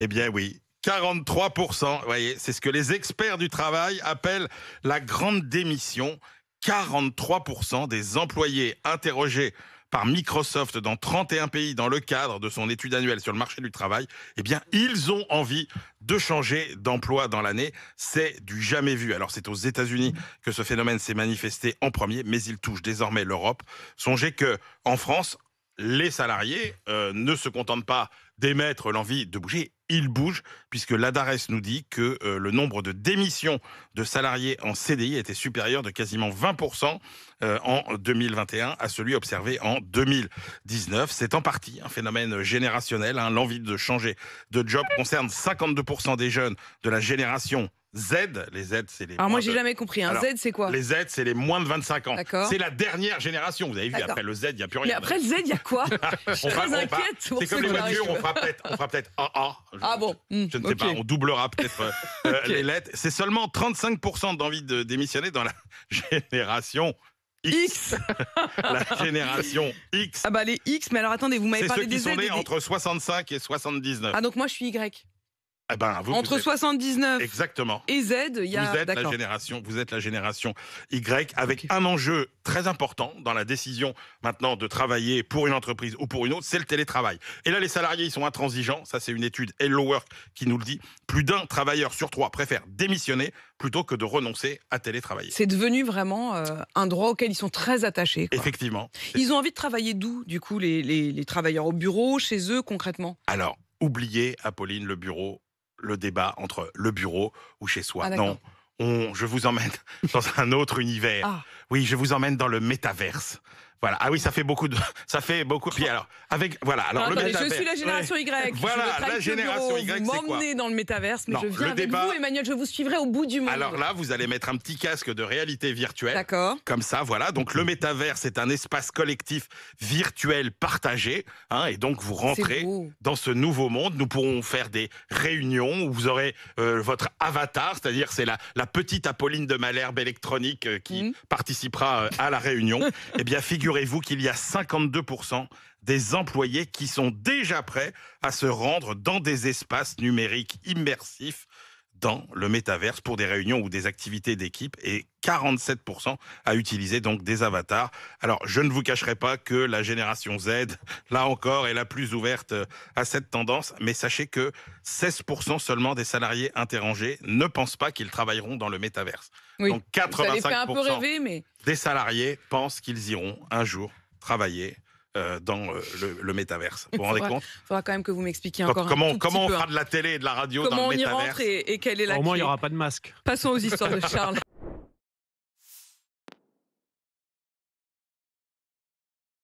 Eh bien oui, 43%. Vous voyez, c'est ce que les experts du travail appellent la grande démission. 43% des employés interrogés par Microsoft dans 31 pays dans le cadre de son étude annuelle sur le marché du travail, eh bien, ils ont envie de changer d'emploi dans l'année. C'est du jamais vu. Alors, c'est aux États-Unis que ce phénomène s'est manifesté en premier, mais il touche désormais l'Europe. Songez que en France, les salariés ne se contentent pas d'émettre l'envie de bouger, ils bougent, puisque l'ADARES nous dit que le nombre de démissions de salariés en CDI était supérieur de quasiment 20% en 2021 à celui observé en 2019. C'est en partie un phénomène générationnel. L'envie de changer de job concerne 52% des jeunes de la génération Z. Les Z, c'est les. Alors moi, j'ai jamais compris. Alors, Z, c'est quoi? Les Z, c'est les moins de 25 ans. D'accord. C'est la dernière génération. Vous avez vu, D'accord. après le Z, il n'y a plus Mais rien. après le Z, il y a quoi? Je suis très inquiète pour C'est ceux comme les qui voitures, arrivent. on fera peut-être AA. Ah bon. Je ne sais pas, on doublera peut-être les lettres. C'est seulement 35% d'envie de démissionner dans la génération X. La génération X. Ah bah les X, mais alors attendez, vous m'avez C'est parlé ceux des qui Z sont et nés des... entre 65 et 79. Ah donc moi je suis Y. Eh ben, vous, Entre vous êtes... 79 Exactement. et Z, il y a... Vous êtes la génération Y, avec un enjeu très important dans la décision maintenant de travailler pour une entreprise ou pour une autre, c'est le télétravail. Et là, les salariés, ils sont intransigeants. Ça, c'est une étude Hello Work qui nous le dit. Plus d'un travailleur sur 3 préfère démissionner plutôt que de renoncer à télétravailler. C'est devenu vraiment un droit auquel ils sont très attachés, quoi. Effectivement. Ils ont envie de travailler d'où, du coup, les travailleurs au bureau, chez eux, concrètement? Alors, oubliez, Apolline, le bureau, le débat entre le bureau ou chez soi. Ah, d'accord. Non, je vous emmène dans un autre univers. Ah. Oui, je vous emmène dans le métaverse. Voilà. Ah oui, ça fait beaucoup. Puis alors, Alors, le attendez, métaverse. je suis la génération Y. Voilà, je la génération Y, c'est Vous quoi? m'emmenez dans le métaverse, mais Non, je le viens avec débat- vous, Emmanuel. Je vous suivrai au bout du monde. Alors là, vous allez mettre un petit casque de réalité virtuelle. D'accord. Comme ça, voilà. Donc le métavers, c'est un espace collectif virtuel partagé. Et donc vous rentrez C'est beau. dans ce nouveau monde. Nous pourrons faire des réunions où vous aurez votre avatar, c'est-à-dire c'est la petite Apolline de Malherbe électronique qui participera à la réunion. Eh bien, figurez-vous qu'il y a 52% des employés qui sont déjà prêts à se rendre dans des espaces numériques immersifs dans le métaverse pour des réunions ou des activités d'équipe, et 47% à utiliser donc des avatars. Alors, je ne vous cacherai pas que la génération Z, là encore, est la plus ouverte à cette tendance, mais sachez que 16% seulement des salariés interrogés ne pensent pas qu'ils travailleront dans le métaverse. Oui. Donc Ça les fait un peu 85% rêver, mais... des salariés pensent qu'ils iront un jour travailler dans le métaverse. Vous vous rendez compte? Il faudra quand même que vous m'expliquiez encore Comment un tout petit on peu, fera de la télé et de la radio comment dans on le y métaverse? rentre et quelle est la Au moins, il clé. n'y aura pas de masque. Passons aux histoires de Charles.